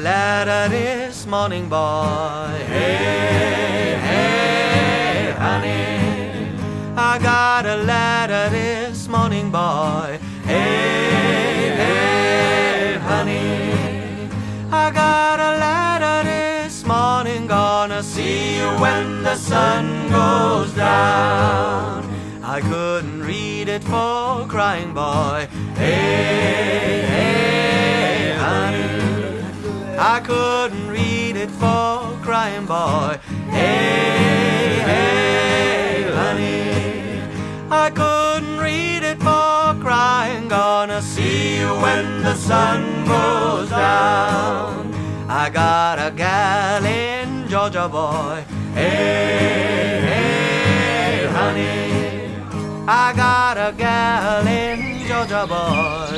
Letter this morning, boy. Hey, hey, honey. I got a letter this morning, boy. Hey, hey, honey. I got a letter this morning. Gonna see you when the sun goes down. I couldn't read it for crying, boy. Hey, hey, honey. I couldn't read it for crying, boy. Hey, hey, honey. I couldn't read it for crying. Gonna see you when the sun goes down. I got a gal in Georgia, boy. Hey, hey, honey. I got a gal in Georgia, boy.